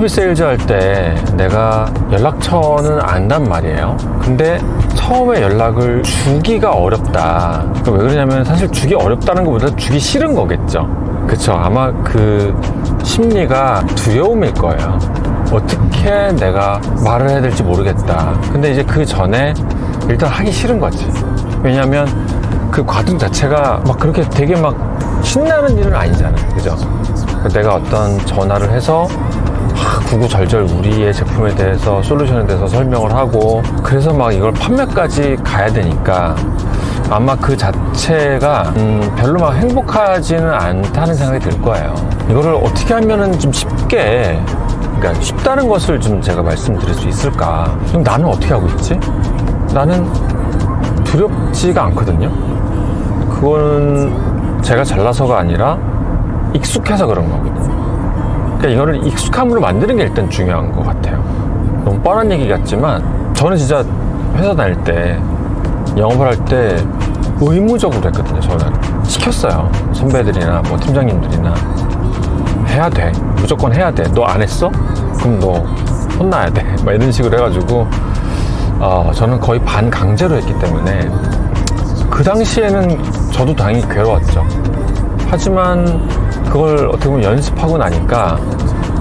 B2B 세일즈 할 때 내가 연락처는 안단 말이에요. 근데 처음에 연락을 주기가 어렵다. 왜 그러냐면 사실 주기 어렵다는 것보다 주기 싫은 거겠죠. 그쵸. 아마 그 심리가 두려움일 거예요. 어떻게 내가 말을 해야 될지 모르겠다. 근데 이제 그 전에 일단 하기 싫은 거지. 왜냐면 그 과정 자체가 막 그렇게 되게 막 신나는 일은 아니잖아요. 그죠? 내가 어떤 전화를 해서 구구절절 우리의 제품에 대해서, 솔루션에 대해서 설명을 하고, 그래서 막 이걸 판매까지 가야 되니까 아마 그 자체가 별로 막 행복하지는 않다는 생각이 들 거예요. 이거를 어떻게 하면은 좀 쉽게, 그러니까 쉽다는 것을 좀 제가 말씀드릴 수 있을까? 그럼 나는 어떻게 하고 있지? 나는 두렵지가 않거든요. 그거는 제가 잘나서가 아니라 익숙해서 그런 거거든요. 그러니까 이거를 익숙함으로 만드는 게 일단 중요한 것 같아요. 너무 뻔한 얘기 같지만 저는 진짜 회사 다닐 때, 영업을 할 때 의무적으로 했거든요. 저는 시켰어요. 선배들이나 뭐 팀장님들이나 해야 돼. 무조건 해야 돼. 너 안 했어? 그럼 너 혼나야 돼. 막 이런 식으로 해가지고 저는 거의 반강제로 했기 때문에 그 당시에는 저도 당연히 괴로웠죠. 하지만 그걸 어떻게 보면 연습하고 나니까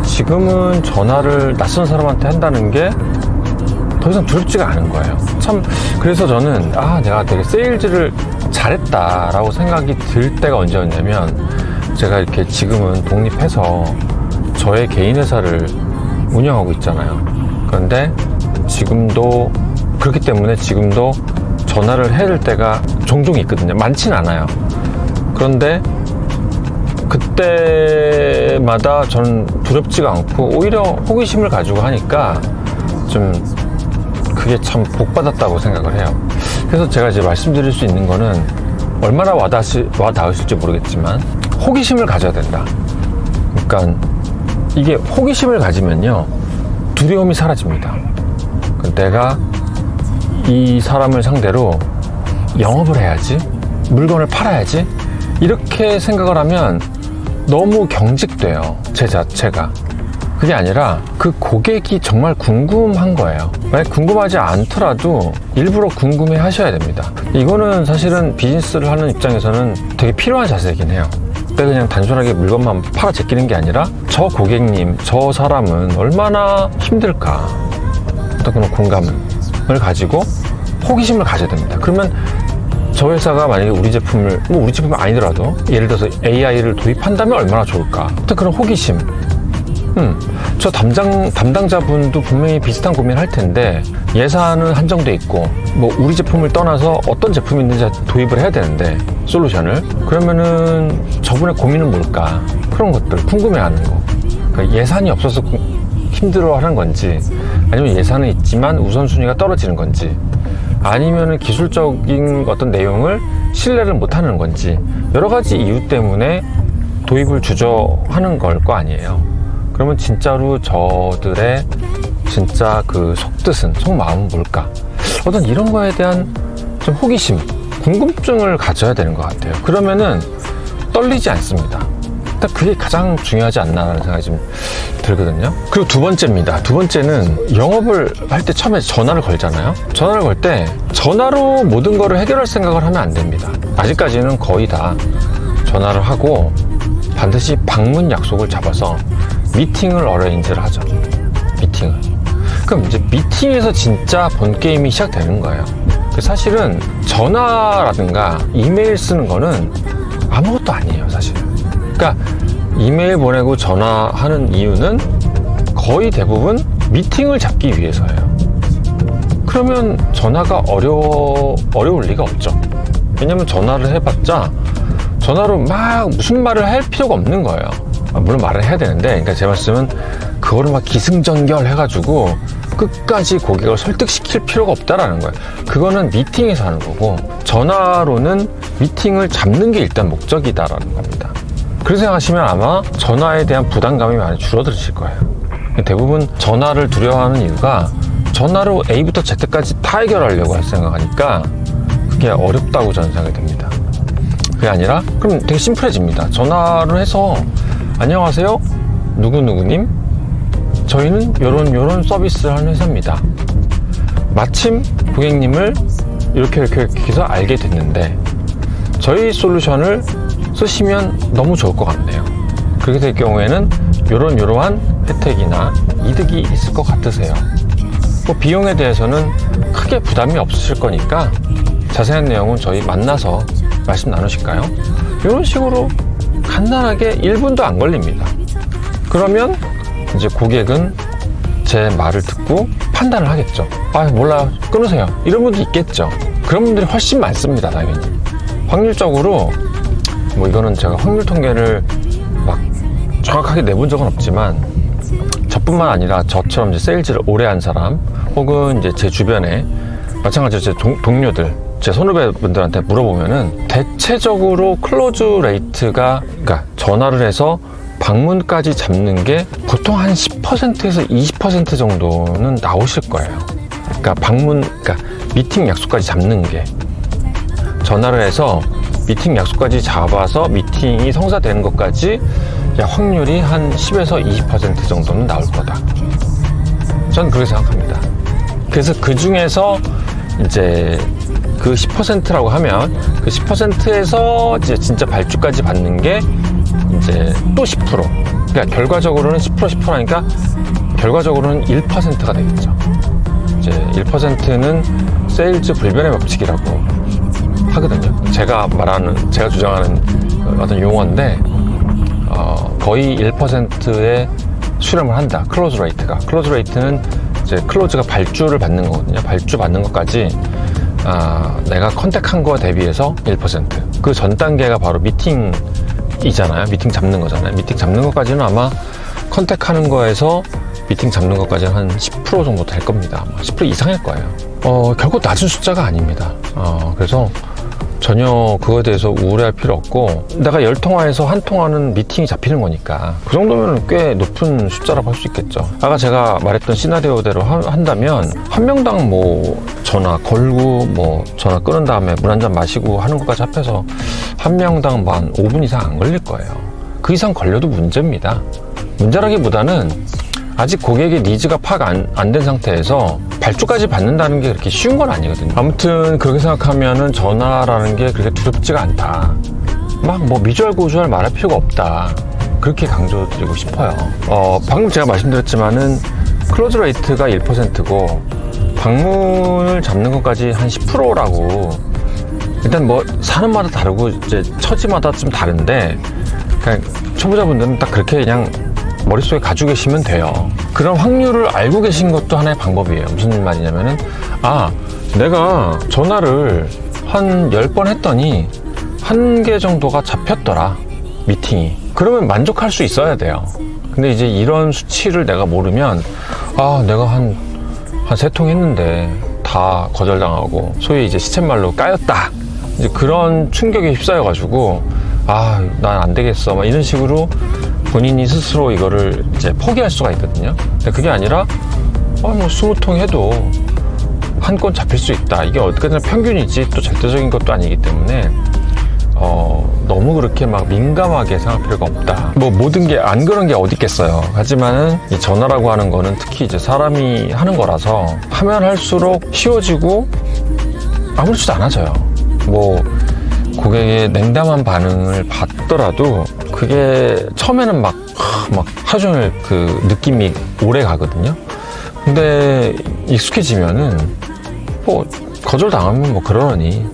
지금은 전화를 낯선 사람한테 한다는 게 더 이상 두렵지가 않은 거예요. 참, 그래서 저는 내가 되게 세일즈를 잘했다라고 생각이 들 때가 언제였냐면, 제가 이렇게 지금은 독립해서 저의 개인 회사를 운영하고 있잖아요. 그런데 지금도 그렇기 때문에 지금도 전화를 해야 될 때가 종종 있거든요. 많진 않아요. 그런데 그때마다 저는 두렵지가 않고 오히려 호기심을 가지고 하니까 좀 그게 참 복받았다고 생각을 해요. 그래서 제가 이제 말씀드릴 수 있는 거는 얼마나 와닿으실지 모르겠지만 호기심을 가져야 된다. 그러니까 이게 호기심을 가지면요, 두려움이 사라집니다. 내가 이 사람을 상대로 영업을 해야지, 물건을 팔아야지, 이렇게 생각을 하면 너무 경직돼요. 제 자체가. 그게 아니라 그 고객이 정말 궁금한 거예요. 만약 궁금하지 않더라도 일부러 궁금해 하셔야 됩니다. 이거는 사실은 비즈니스를 하는 입장에서는 되게 필요한 자세이긴 해요. 내가 그냥 단순하게 물건만 팔아 제끼는 게 아니라 저 고객님, 저 사람은 얼마나 힘들까, 어떤 그런 공감을 가지고 호기심을 가져야 됩니다. 그러면 저 회사가 만약에 우리 제품을, 뭐 우리 제품이 아니더라도 예를 들어서 AI를 도입한다면 얼마나 좋을까, 어떤 그런 호기심. 저 담당자분도 분명히 비슷한 고민을 할 텐데 예산은 한정돼 있고, 뭐 우리 제품을 떠나서 어떤 제품이 있는지 도입을 해야 되는데, 솔루션을, 그러면은 저분의 고민은 뭘까, 그런 것들 궁금해하는 거. 그러니까 예산이 없어서 힘들어하는 건지, 아니면 예산은 있지만 우선순위가 떨어지는 건지, 아니면 기술적인 어떤 내용을 신뢰를 못하는 건지, 여러 가지 이유 때문에 도입을 주저하는 걸 거 아니에요. 그러면 진짜로 저들의 진짜 그 속뜻은, 속마음은 뭘까? 어떤 이런 거에 대한 좀 호기심, 궁금증을 가져야 되는 것 같아요. 그러면은 떨리지 않습니다. 일단 그게 가장 중요하지 않나라는 생각이 좀 들거든요. 그리고 두 번째입니다. 두 번째는 영업을 할 때 처음에 전화를 걸잖아요. 전화를 걸 때 전화로 모든 거를 해결할 생각을 하면 안 됩니다. 아직까지는 거의 다 전화를 하고 반드시 방문 약속을 잡아서 미팅을 어레인지를 하죠. 미팅을. 그럼 이제 미팅에서 진짜 본 게임이 시작되는 거예요. 사실은 전화라든가 이메일 쓰는 거는 아무것도 아니에요, 사실. 그러니까 이메일 보내고 전화하는 이유는 거의 대부분 미팅을 잡기 위해서예요. 그러면 전화가 어려울 리가 없죠. 왜냐면 전화를 해봤자 전화로 막 무슨 말을 할 필요가 없는 거예요. 물론 말을 해야 되는데, 그러니까 제 말씀은 그거를 막 기승전결 해가지고 끝까지 고객을 설득시킬 필요가 없다라는 거예요. 그거는 미팅에서 하는 거고, 전화로는 미팅을 잡는 게 일단 목적이다라는 겁니다. 그렇게 생각하시면 아마 전화에 대한 부담감이 많이 줄어드실 거예요. 대부분 전화를 두려워하는 이유가 전화로 A부터 Z까지 다 해결하려고 생각하니까 그게 어렵다고 저는 생각이 듭니다. 그게 아니라 그럼 되게 심플해집니다. 전화를 해서 안녕하세요, 누구누구님, 저희는 요런 서비스를 하는 회사입니다. 마침 고객님을 이렇게 해서 알게 됐는데 저희 솔루션을 쓰시면 너무 좋을 것 같네요. 그렇게 될 경우에는 요러한 혜택이나 이득이 있을 것 같으세요. 뭐 비용에 대해서는 크게 부담이 없으실 거니까 자세한 내용은 저희 만나서 말씀 나누실까요? 이런 식으로 간단하게 1분도 안 걸립니다. 그러면 이제 고객은 제 말을 듣고 판단을 하겠죠. 아, 몰라요, 끊으세요, 이런 분도 있겠죠. 그런 분들이 훨씬 많습니다. 당연히 확률적으로 뭐 이거는 제가 확률 통계를 막 정확하게 내본 적은 없지만 저뿐만 아니라 저처럼 이제 세일즈를 오래 한 사람 혹은 이제 제 주변에 마찬가지로 제 동료들, 제 선후배분들한테 물어보면은 대체적으로 클로즈 레이트가, 그러니까 전화를 해서 방문까지 잡는 게 보통 한 10%에서 20% 정도는 나오실 거예요. 그러니까 그러니까 미팅 약속까지 잡는 게, 전화를 해서 미팅 약속까지 잡아서 미팅이 성사되는 것까지 확률이 한 10에서 20% 정도는 나올 거다. 저는 그렇게 생각합니다. 그래서 그 중에서 이제 그 10%라고 하면 그 10%에서 이제 진짜 발주까지 받는 게 이제 또 10%. 그러니까 결과적으로는 10%하니까 결과적으로는 1%가 되겠죠. 이제 1%는 세일즈 불변의 법칙이라고 하거든요. 제가 주장하는 어떤 용어인데, 거의 1%의 수렴을 한다. 클로즈 레이트는 이제 클로즈가 발주를 받는 거거든요. 발주 받는 것까지 내가 컨택한 거에 대비해서 1%. 그 전 단계가 바로 미팅이잖아요. 미팅 잡는 거잖아요. 미팅 잡는 것까지는 아마 컨택하는 거에서 미팅 잡는 것까지는 한 10% 정도 될 겁니다. 10% 이상일 거예요. 결코 낮은 숫자가 아닙니다. 그래서 전혀 그거에 대해서 우울해할 필요 없고, 내가 10통화에서 한 통화는 미팅이 잡히는 거니까 그 정도면 꽤 높은 숫자라고 할 수 있겠죠. 아까 제가 말했던 시나리오대로 한다면 한 명당 뭐 전화 걸고 뭐 전화 끊은 다음에 물 한 잔 마시고 하는 것까지 합해서 한 명당 뭐 한 5분 이상 안 걸릴 거예요. 그 이상 걸려도 문제입니다. 문제라기보다는 아직 고객의 니즈가 파악 안 된 상태에서 발주까지 받는다는 게 그렇게 쉬운 건 아니거든요. 아무튼 그렇게 생각하면은 전화라는 게 그렇게 두렵지가 않다. 막 뭐 미주알고주알 말할 필요가 없다. 그렇게 강조드리고 싶어요. 방금 제가 말씀드렸지만은 클로즈 레이트가 1%고 방문을 잡는 것까지 한 10%라고. 일단 뭐 사람마다 다르고 이제 처지마다 좀 다른데, 그냥 초보자분들은 딱 그렇게 그냥 머릿속에 가지고 계시면 돼요. 그런 확률을 알고 계신 것도 하나의 방법이에요. 무슨 말이냐면은, 내가 전화를 한 10번 했더니 1개 정도가 잡혔더라, 미팅이. 그러면 만족할 수 있어야 돼요. 근데 이제 이런 수치를 내가 모르면, 내가 한 3통 했는데 다 거절당하고 소위 이제 시쳇말로 까였다, 이제 그런 충격에 휩싸여가지고 난 안 되겠어 막 이런 식으로 본인이 스스로 이거를 이제 포기할 수가 있거든요. 근데 그게 아니라 뭐 20통 해도 한 건 잡힐 수 있다. 이게 어떻게든 평균이지 또 절대적인 것도 아니기 때문에 너무 그렇게 막 민감하게 생각할 필요가 없다. 뭐 모든 게 안 그런 게 어디 있겠어요. 하지만은 이 전화라고 하는 거는 특히 이제 사람이 하는 거라서 하면 할수록 쉬워지고 아무렇지도 않아져요. 뭐 고객의 냉담한 반응을 받더라도 그게 처음에는 막 하루 종일 그 느낌이 오래 가거든요. 근데 익숙해지면은 뭐 거절당하면 뭐 그러니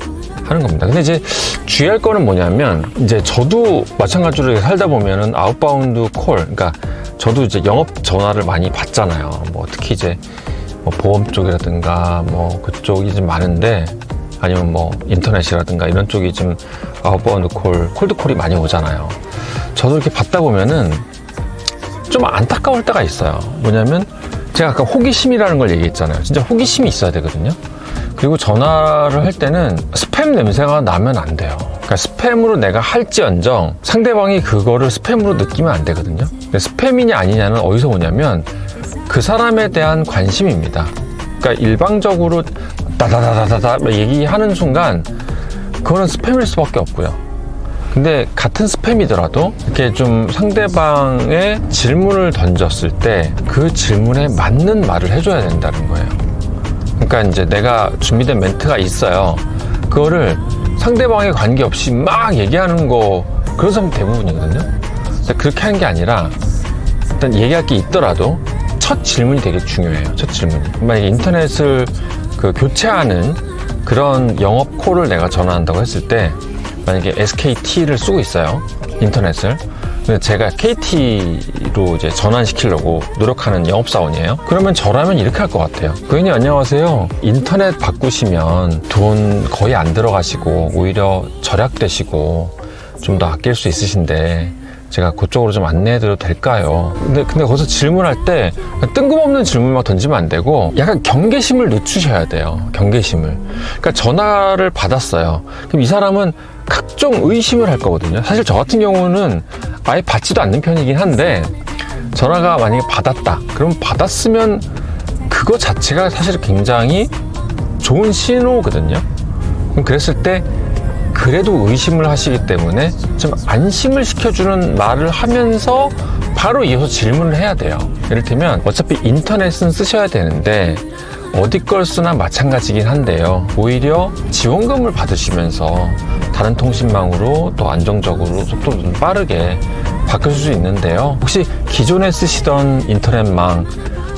하는 겁니다. 근데 이제 주의할 거는 뭐냐면, 이제 저도 마찬가지로 살다 보면은 아웃바운드 콜, 그러니까 저도 이제 영업 전화를 많이 받잖아요. 뭐 특히 이제 뭐 보험 쪽이라든가 뭐 그쪽이 좀 많은데, 아니면 뭐 인터넷이라든가 이런 쪽이 좀 아웃바운드 콜, 콜드콜이 많이 오잖아요. 저도 이렇게 받다 보면은 좀 안타까울 때가 있어요. 뭐냐면 제가 아까 호기심이라는 걸 얘기했잖아요. 진짜 호기심이 있어야 되거든요. 그리고 전화를 할 때는 스팸 냄새가 나면 안 돼요. 그러니까 스팸으로 내가 할지언정 상대방이 그거를 스팸으로 느끼면 안 되거든요. 근데 스팸이냐 아니냐는 어디서 오냐면 그 사람에 대한 관심입니다. 그러니까 일방적으로 다다다다다다 얘기하는 순간 그거는 스팸일 수밖에 없고요. 근데 같은 스팸이더라도 이렇게 좀 상대방의 질문을 던졌을 때 그 질문에 맞는 말을 해줘야 된다는 거예요. 그러니까 이제 내가 준비된 멘트가 있어요. 그거를 상대방에 관계없이 막 얘기하는 거, 그런 사람 대부분이거든요. 근데 그렇게 하는 게 아니라 일단 얘기할 게 있더라도 첫 질문이 되게 중요해요. 첫 질문이. 만약에 인터넷을 교체하는 그런 영업 콜을 내가 전화한다고 했을 때, 만약에 SKT를 쓰고 있어요. 인터넷을. 근데 제가 KT로 이제 전환시키려고 노력하는 영업사원이에요. 그러면 저라면 이렇게 할 것 같아요. 고객님 안녕하세요. 인터넷 바꾸시면 돈 거의 안 들어가시고 오히려 절약되시고 좀 더 아낄 수 있으신데 제가 그쪽으로 좀 안내해드려도 될까요? 근데 거기서 질문할 때 뜬금없는 질문 막 던지면 안 되고 약간 경계심을 늦추셔야 돼요. 경계심을. 그러니까 전화를 받았어요. 그럼 이 사람은 각종 의심을 할 거거든요. 사실 저 같은 경우는 아예 받지도 않는 편이긴 한데, 전화가 만약에 받았다. 그럼 받았으면 그거 자체가 사실 굉장히 좋은 신호거든요. 그럼 그랬을 때 그래도 의심을 하시기 때문에 좀 안심을 시켜주는 말을 하면서 바로 이어서 질문을 해야 돼요. 이를테면 어차피 인터넷은 쓰셔야 되는데 어디 걸 쓰나 마찬가지긴 한데요. 오히려 지원금을 받으시면서 다른 통신망으로 또 안정적으로 속도도 좀 빠르게 바꾸실 수 있는데요. 혹시 기존에 쓰시던 인터넷망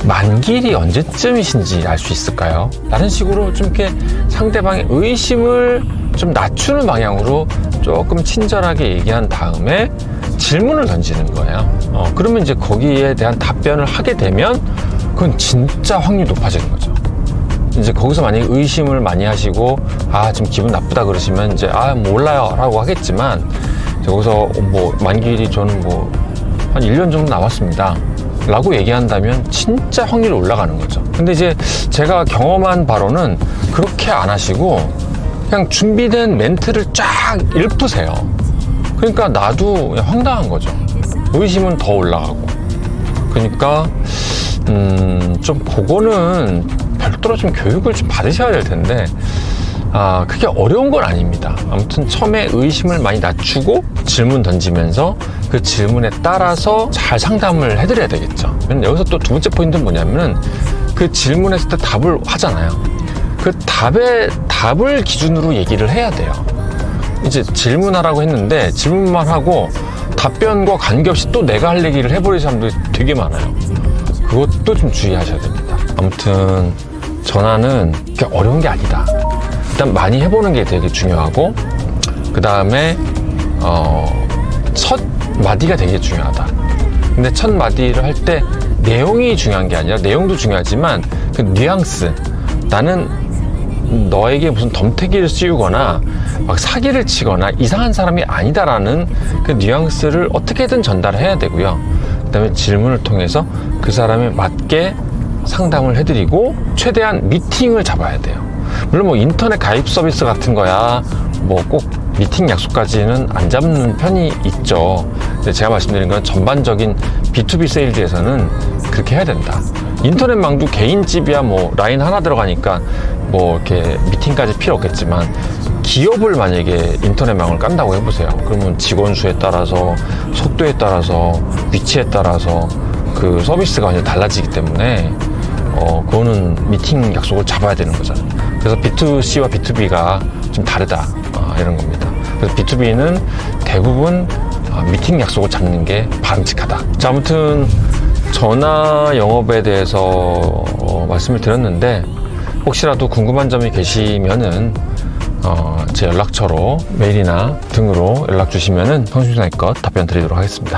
만기일이 언제쯤이신지 알 수 있을까요? 라는 식으로 좀 이렇게 상대방의 의심을 좀 낮추는 방향으로 조금 친절하게 얘기한 다음에 질문을 던지는 거예요. 그러면 이제 거기에 대한 답변을 하게 되면 그건 진짜 확률이 높아지는 거죠. 이제 거기서 만약에 의심을 많이 하시고 지금 기분 나쁘다 그러시면 이제 몰라요 라고 하겠지만, 거기서 만기일이 저는 한 1년 정도 남았습니다 라고 얘기한다면 진짜 확률이 올라가는 거죠. 근데 이제 제가 경험한 바로는 그렇게 안 하시고 그냥 준비된 멘트를 쫙 읊으세요. 그러니까 나도 그냥 황당한 거죠. 의심은 더 올라가고. 그러니까 좀 그거는 별도로 좀 교육을 좀 받으셔야 될 텐데, 그게 어려운 건 아닙니다. 아무튼 처음에 의심을 많이 낮추고 질문 던지면서 그 질문에 따라서 잘 상담을 해드려야 되겠죠. 여기서 또 두 번째 포인트는 뭐냐면은 그 질문했을 때 답을 하잖아요. 그 답을 기준으로 얘기를 해야 돼요. 이제 질문하라고 했는데 질문만 하고 답변과 관계없이 또 내가 할 얘기를 해버리는 사람들이 되게 많아요. 그것도 좀 주의하셔야 됩니다. 아무튼 전화는 그렇게 어려운 게 아니다. 일단 많이 해보는 게 되게 중요하고, 그 다음에 첫 마디가 되게 중요하다. 근데 첫 마디를 할 때 내용이 중요한 게 아니라, 내용도 중요하지만 그 뉘앙스, 나는 너에게 무슨 덤태기를 씌우거나 막 사기를 치거나 이상한 사람이 아니다라는 그 뉘앙스를 어떻게든 전달해야 되고요. 그 다음에 질문을 통해서 그 사람에 맞게 상담을 해드리고 최대한 미팅을 잡아야 돼요. 물론 인터넷 가입 서비스 같은 거야 꼭 미팅 약속까지는 안 잡는 편이 있죠. 근데 제가 말씀드린 건 전반적인 B2B 세일즈에서는 그렇게 해야 된다. 인터넷망도 개인집이야 라인 하나 들어가니까 이렇게 미팅까지 필요 없겠지만, 기업을 만약에 인터넷망을 깐다고 해보세요. 그러면 직원 수에 따라서, 속도에 따라서, 위치에 따라서 그 서비스가 완전 달라지기 때문에 그거는 미팅 약속을 잡아야 되는 거잖아요. 그래서 B2C와 B2B가 좀 다르다, 이런 겁니다. 그래서 B2B는 대부분 미팅 약속을 잡는 게 바람직하다. 자, 아무튼 전화 영업에 대해서 말씀을 드렸는데, 혹시라도 궁금한 점이 계시면은 제 연락처로 메일이나 등으로 연락 주시면은 성심성의껏 답변 드리도록 하겠습니다.